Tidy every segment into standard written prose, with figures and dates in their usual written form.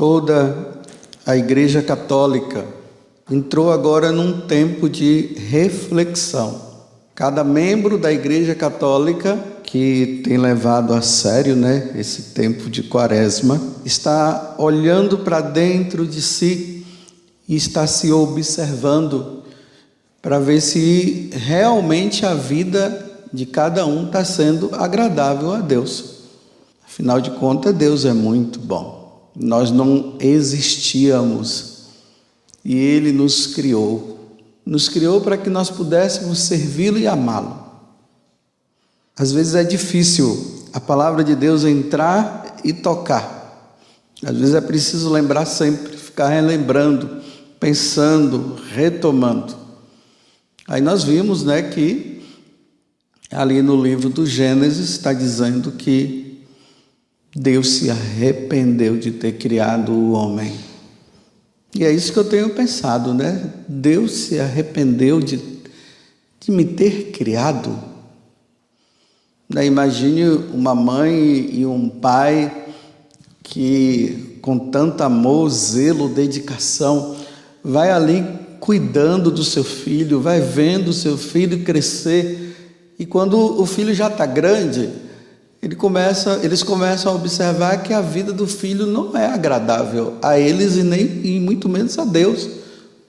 toda a Igreja Católica entrou agora num tempo de reflexão. Cada membro da Igreja Católica que tem levado a sério, esse tempo de Quaresma, está olhando para dentro de si e está se observando para ver se realmente a vida de cada um está sendo agradável a Deus. Afinal de contas, Deus é muito bom. Nós não existíamos e Ele nos criou. Nos criou para que nós pudéssemos servi-lo e amá-lo. Às vezes é difícil a palavra de Deus entrar e tocar. Às vezes é preciso lembrar sempre, ficar relembrando, pensando, retomando. Aí nós vimos, que ali no livro do Gênesis está dizendo que Deus se arrependeu de ter criado o homem. E é isso que eu tenho pensado, Deus se arrependeu de me ter criado. Imagine uma mãe e um pai que com tanto amor, zelo, dedicação, vai ali cuidando do seu filho, vai vendo o seu filho crescer, e quando o filho já está grande, eles começam a observar que a vida do filho não é agradável a eles e muito menos a Deus.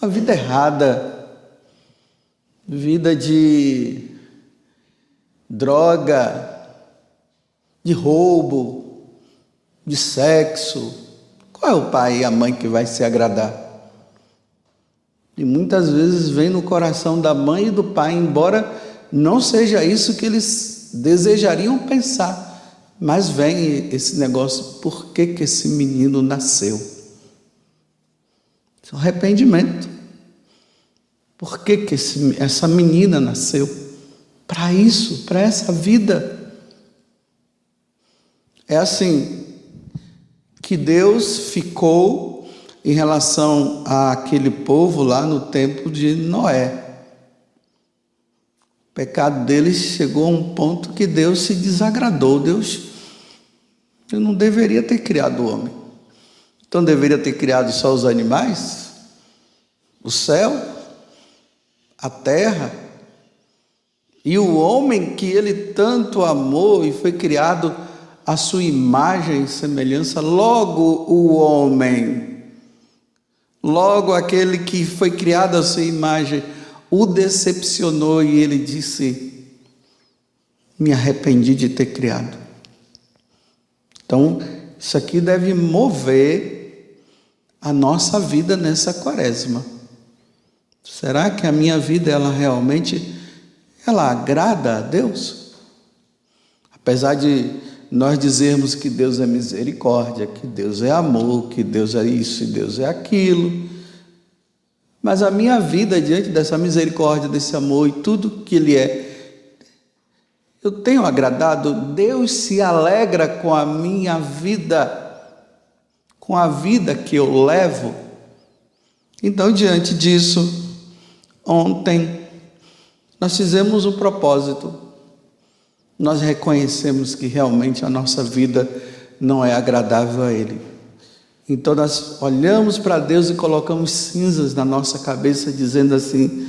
Uma vida errada, vida de droga, de roubo, de sexo. Qual é o pai e a mãe que vai se agradar? E muitas vezes vem no coração da mãe e do pai, embora não seja isso que eles desejariam pensar, mas vem esse negócio: por que esse menino nasceu? Isso é um arrependimento. Por que essa menina nasceu? Para isso, para essa vida. É assim que Deus ficou em relação àquele povo lá no tempo de Noé. O pecado deles chegou a um ponto que Deus se desagradou. Eu não deveria ter criado o homem. Então deveria ter criado só os animais, o céu, a terra. E o homem que ele tanto amou e foi criado à sua imagem e semelhança, logo o homem, logo aquele que foi criado à sua imagem, o decepcionou e ele disse: me arrependi de ter criado. Então, isso aqui deve mover a nossa vida nessa Quaresma. Será que a minha vida, ela realmente agrada a Deus? Apesar de nós dizermos que Deus é misericórdia, que Deus é amor, que Deus é isso e Deus é aquilo, mas a minha vida diante dessa misericórdia, desse amor e tudo que Ele é, eu tenho agradado? Deus se alegra com a minha vida, com a vida que eu levo? Então, diante disso, ontem nós fizemos um propósito. Nós reconhecemos que realmente a nossa vida não é agradável a Ele. Então nós olhamos para Deus e colocamos cinzas na nossa cabeça, dizendo assim: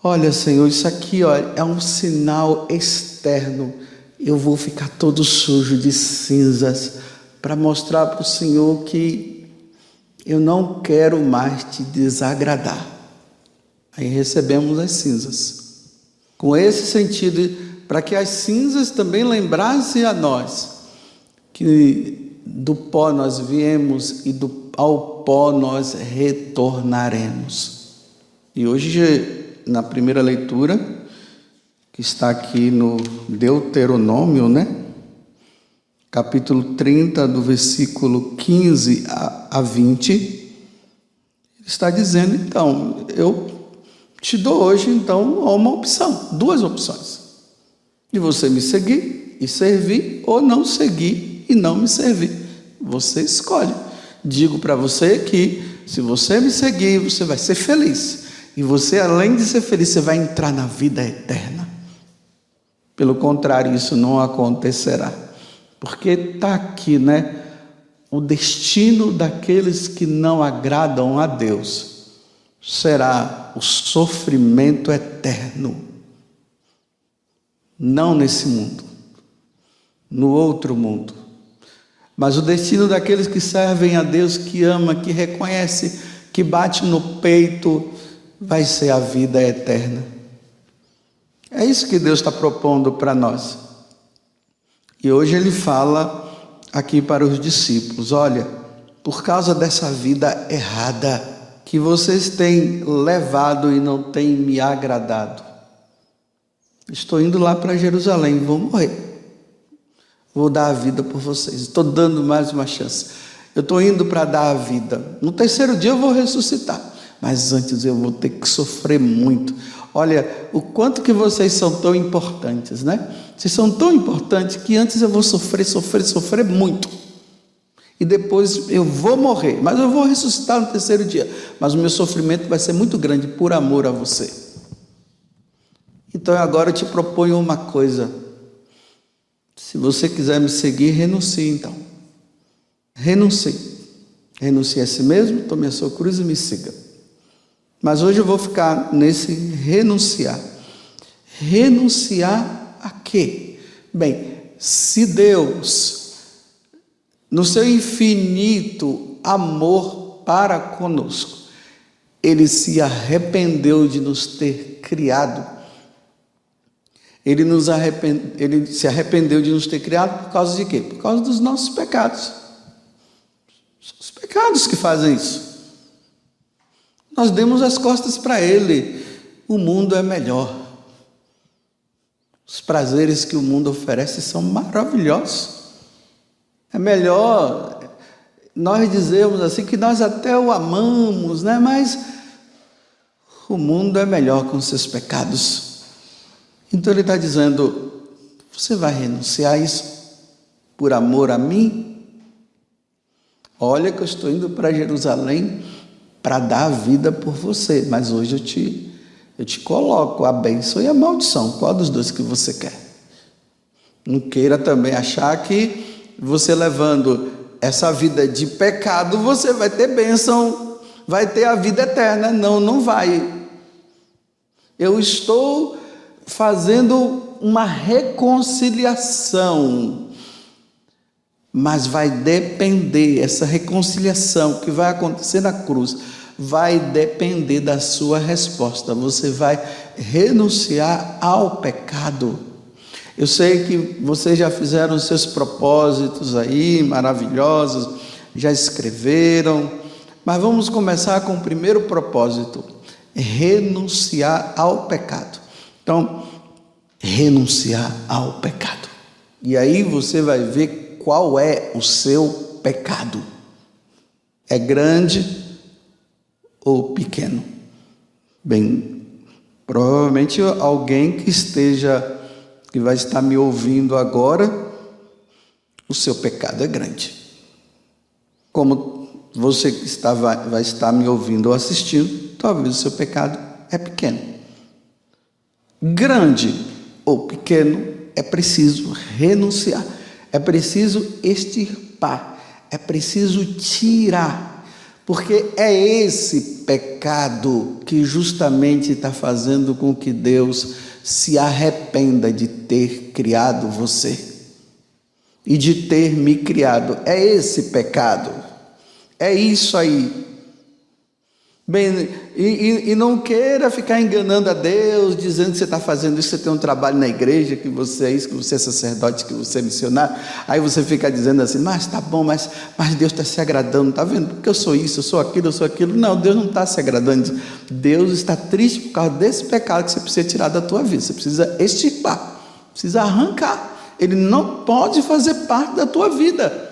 olha, Senhor, isso aqui é um sinal externo. Eu vou ficar todo sujo de cinzas para mostrar para o Senhor que eu não quero mais te desagradar. Aí recebemos as cinzas. Com esse sentido, para que as cinzas também lembrassem a nós que do pó nós viemos e ao pó nós retornaremos. E hoje, na primeira leitura, que está aqui no Deuteronômio, capítulo 30, do versículo 15 a 20, está dizendo, então, eu te dou hoje, então, uma opção, duas opções: de você me seguir e servir, ou não seguir e não me servir. Você escolhe. Digo para você que, se você me seguir, você vai ser feliz. E você, além de ser feliz, você vai entrar na vida eterna. Pelo contrário, isso não acontecerá. Porque está aqui, o destino daqueles que não agradam a Deus será o sofrimento eterno. Não nesse mundo, no outro mundo. Mas o destino daqueles que servem a Deus, que ama, que reconhece, que bate no peito, vai ser a vida eterna. É isso que Deus está propondo para nós. E hoje Ele fala aqui para os discípulos: olha, por causa dessa vida errada que vocês têm levado e não têm me agradado, estou indo lá para Jerusalém, vou morrer. Vou dar a vida por vocês. Estou dando mais uma chance. Eu estou indo para dar a vida. No terceiro dia eu vou ressuscitar. Mas antes eu vou ter que sofrer muito. Olha, o quanto que vocês são tão importantes, né? Vocês são tão importantes que antes eu vou sofrer muito. E depois eu vou morrer. Mas eu vou ressuscitar no terceiro dia. Mas o meu sofrimento vai ser muito grande por amor a você. Então agora eu te proponho uma coisa. Se você quiser me seguir, renuncie então. Renuncie. Renuncie a si mesmo, tome a sua cruz e me siga. Mas hoje eu vou ficar nesse renunciar. Renunciar a quê? Bem, se Deus, no seu infinito amor para conosco, Ele se arrependeu de nos ter criado. Ele se arrependeu de nos ter criado por causa de quê? Por causa dos nossos pecados. São os pecados que fazem isso. Nós demos as costas para Ele. O mundo é melhor. Os prazeres que o mundo oferece são maravilhosos. É melhor nós dizermos assim que nós até o amamos, né? Mas o mundo é melhor com seus pecados. Então Ele está dizendo: você vai renunciar a isso por amor a mim? Olha que eu estou indo para Jerusalém para dar a vida por você, mas hoje eu te coloco a bênção e a maldição. Qual dos dois que você quer? Não queira também achar que você levando essa vida de pecado, você vai ter bênção, vai ter a vida eterna. Não, não vai. Eu estou fazendo uma reconciliação, mas vai depender, essa reconciliação que vai acontecer na cruz, vai depender da sua resposta. Você vai renunciar ao pecado. Eu sei que vocês já fizeram seus propósitos aí, maravilhosos, já escreveram, mas vamos começar com o primeiro propósito: renunciar ao pecado. Então, renunciar ao pecado. E aí você vai ver qual é o seu pecado. É grande ou pequeno? Bem, provavelmente alguém que vai estar me ouvindo agora, o seu pecado é grande. Como você que vai estar me ouvindo ou assistindo, talvez o seu pecado é pequeno. Grande ou pequeno, é preciso renunciar, é preciso extirpar, é preciso tirar, porque é esse pecado que justamente está fazendo com que Deus se arrependa de ter criado você e de ter me criado. É esse pecado, é isso aí. Bem, e não queira ficar enganando a Deus, dizendo que você está fazendo isso, você tem um trabalho na igreja, que você é isso, que você é sacerdote, que você é missionário. Aí você fica dizendo assim: mas tá bom, mas Deus está se agradando, está vendo? Porque eu sou isso, eu sou aquilo. Não, Deus não está se agradando. Deus está triste por causa desse pecado que você precisa tirar da tua vida. Você precisa extirpar, precisa arrancar. Ele não pode fazer parte da tua vida.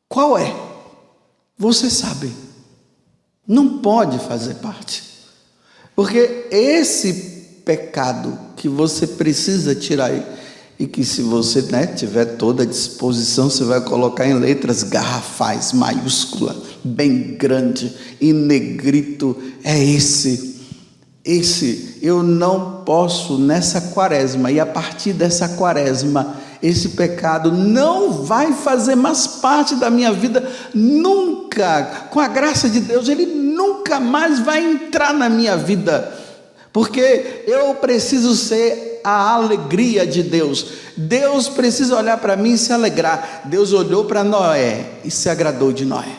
Qual é? Você sabe. Não pode fazer parte, porque esse pecado que você precisa tirar, e que se você tiver toda a disposição, você vai colocar em letras garrafais, maiúscula, bem grande, em negrito, é esse eu não posso nessa quaresma, e a partir dessa quaresma esse pecado não vai fazer mais parte da minha vida nunca. Com a graça de Deus, ele nunca mais vai entrar na minha vida, porque eu preciso ser a alegria de Deus. Deus precisa olhar para mim e se alegrar. Deus olhou para Noé e se agradou de Noé,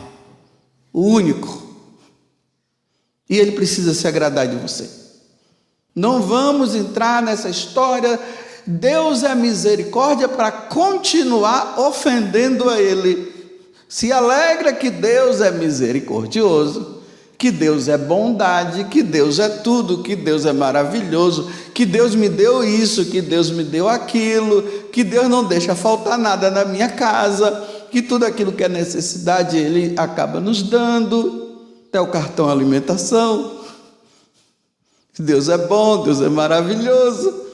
o único, e ele precisa se agradar de você. Não vamos entrar nessa história. Deus é misericórdia para continuar ofendendo a ele. Se alegra que Deus é misericordioso, que Deus é bondade, que Deus é tudo, que Deus é maravilhoso, que Deus me deu isso, que Deus me deu aquilo, que Deus não deixa faltar nada na minha casa, que tudo aquilo que é necessidade ele acaba nos dando, até o cartão alimentação. Deus é bom, Deus é maravilhoso,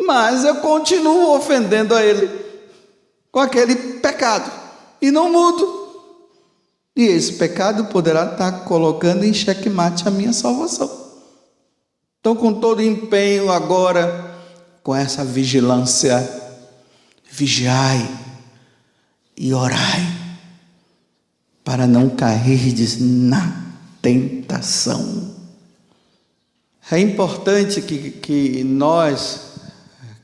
mas eu continuo ofendendo a ele com aquele pecado e não mudo. E esse pecado poderá estar colocando em xeque-mate a minha salvação. Então, com todo empenho agora, com essa vigilância, vigiai e orai, para não cairdes na tentação. É importante que nós,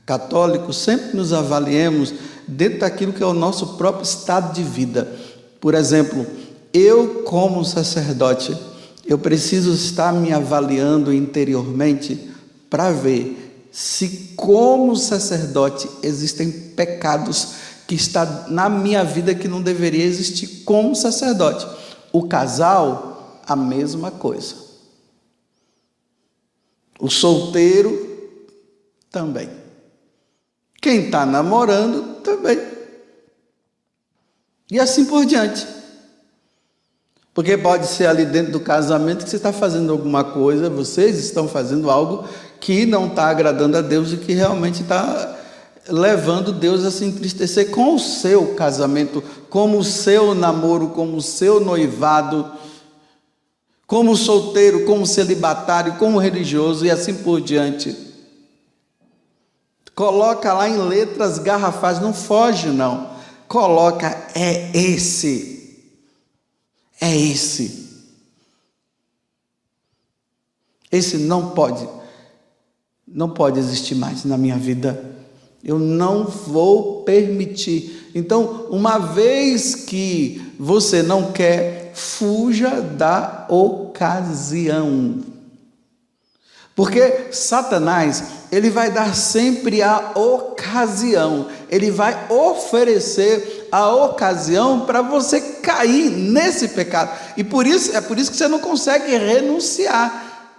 católicos, sempre nos avaliemos dentro daquilo que é o nosso próprio estado de vida. Por exemplo, eu como sacerdote, eu preciso estar me avaliando interiormente para ver se como sacerdote existem pecados que estão na minha vida que não deveria existir como sacerdote. O casal, a mesma coisa. O solteiro também. Quem está namorando também. E assim por diante. Porque pode ser ali dentro do casamento que você está fazendo alguma coisa, vocês estão fazendo algo que não está agradando a Deus e que realmente está levando Deus a se entristecer com o seu casamento, como o seu namoro, como o seu noivado, como solteiro, como celibatário, como religioso e assim por diante. Coloca lá em letras garrafais, não foge não. Coloca, é esse. É esse. Esse não pode existir mais na minha vida. Eu não vou permitir. Então, uma vez que você não quer, fuja da ocasião. Porque Satanás, ele vai dar sempre a ocasião. Ele vai oferecer a ocasião para você cair nesse pecado. E é por isso que você não consegue renunciar.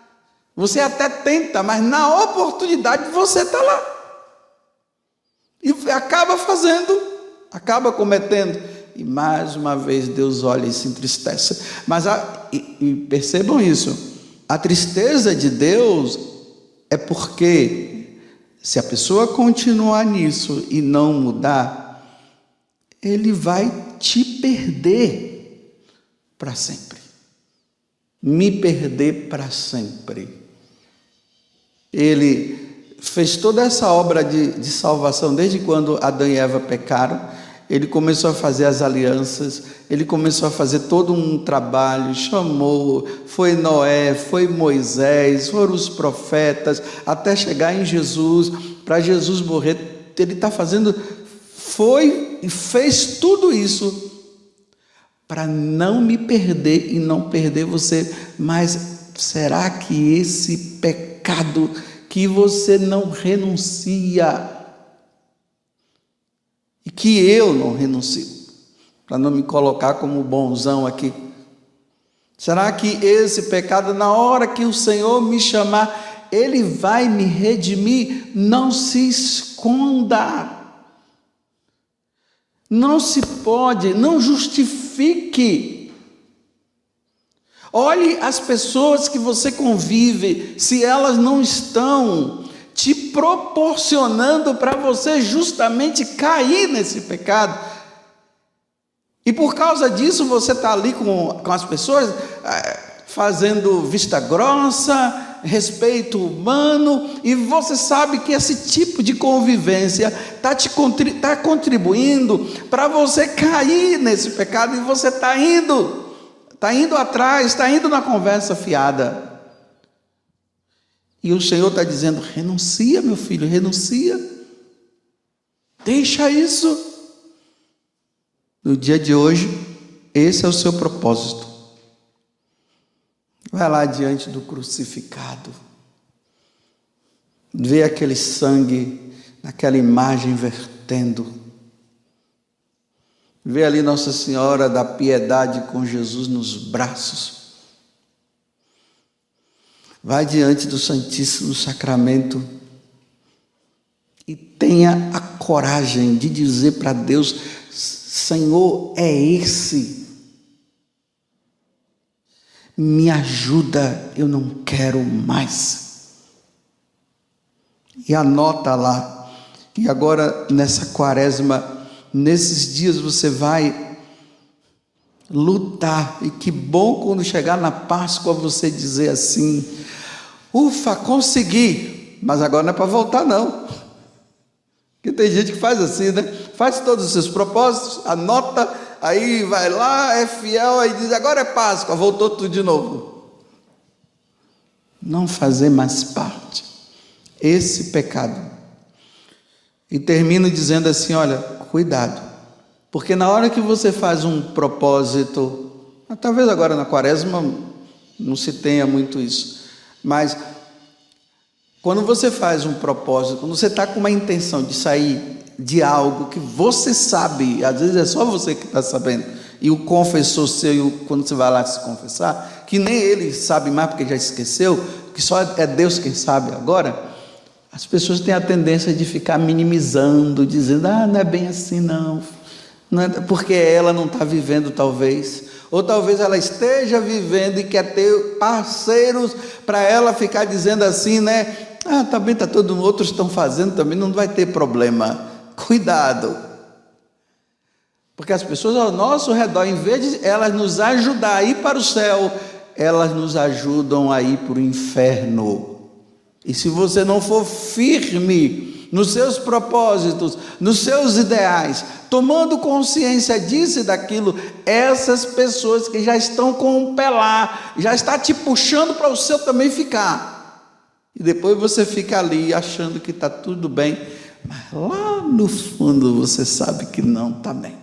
Você até tenta, mas na oportunidade você está lá. E acaba fazendo, acaba cometendo. E mais uma vez Deus olha e se entristece. Mas percebam isso. A tristeza de Deus é porque se a pessoa continuar nisso e não mudar, ele vai te perder para sempre. Me perder para sempre. Ele fez toda essa obra de salvação desde quando Adão e Eva pecaram. Ele começou a fazer as alianças, ele começou a fazer todo um trabalho, chamou, foi Noé, foi Moisés, foram os profetas, até chegar em Jesus, para Jesus morrer. Ele está fazendo, foi e fez tudo isso para não me perder e não perder você. Mas será que esse pecado que você não renuncia, e que eu não renuncio, para não me colocar como bonzão aqui, será que esse pecado, na hora que o Senhor me chamar, Ele vai me redimir? Não se esconda, não se pode, não justifique. Olhe as pessoas que você convive, se elas não estão te proporcionando para você justamente cair nesse pecado, e por causa disso você está ali com as pessoas fazendo vista grossa, respeito humano, e você sabe que esse tipo de convivência está contribuindo para você cair nesse pecado, e você está indo atrás, está indo na conversa fiada. E o Senhor está dizendo: renuncia, meu filho, renuncia, deixa isso. No dia de hoje, esse é o seu propósito. Vai lá diante do crucificado, vê aquele sangue, naquela imagem vertendo, vê ali Nossa Senhora da Piedade com Jesus nos braços. Vai diante do Santíssimo Sacramento e tenha a coragem de dizer para Deus: Senhor, é esse. Me ajuda, eu não quero mais. E anota lá. E agora, nessa quaresma, nesses dias você vai lutar. E que bom quando chegar na Páscoa você dizer assim: ufa, consegui. Mas agora não é para voltar, não. Porque tem gente que faz assim, né? Faz todos os seus propósitos, anota, aí vai lá, é fiel, aí diz: agora é Páscoa, voltou tudo de novo. Não fazer mais parte esse pecado. E termino dizendo assim: olha, cuidado, porque na hora que você faz um propósito, talvez agora na quaresma não se tenha muito isso, mas quando você faz um propósito, quando você está com uma intenção de sair de algo que você sabe, às vezes é só você que está sabendo, e o confessor seu, quando você vai lá se confessar, que nem ele sabe mais porque já esqueceu, que só é Deus quem sabe agora, as pessoas têm a tendência de ficar minimizando, dizendo: não é bem assim não é, porque ela não está vivendo talvez, ou talvez ela esteja vivendo e quer ter parceiros para ela ficar dizendo assim, né? Também está todo mundo, outros estão fazendo também, não vai ter problema. Cuidado, porque as pessoas ao nosso redor, em vez de elas nos ajudar a ir para o céu, elas nos ajudam a ir para o inferno. E se você não for firme nos seus propósitos, nos seus ideais, tomando consciência disso e daquilo, essas pessoas que já estão com um pé lá, já está te puxando para o seu também ficar. E depois você fica ali achando que está tudo bem, mas lá no fundo você sabe que não está bem.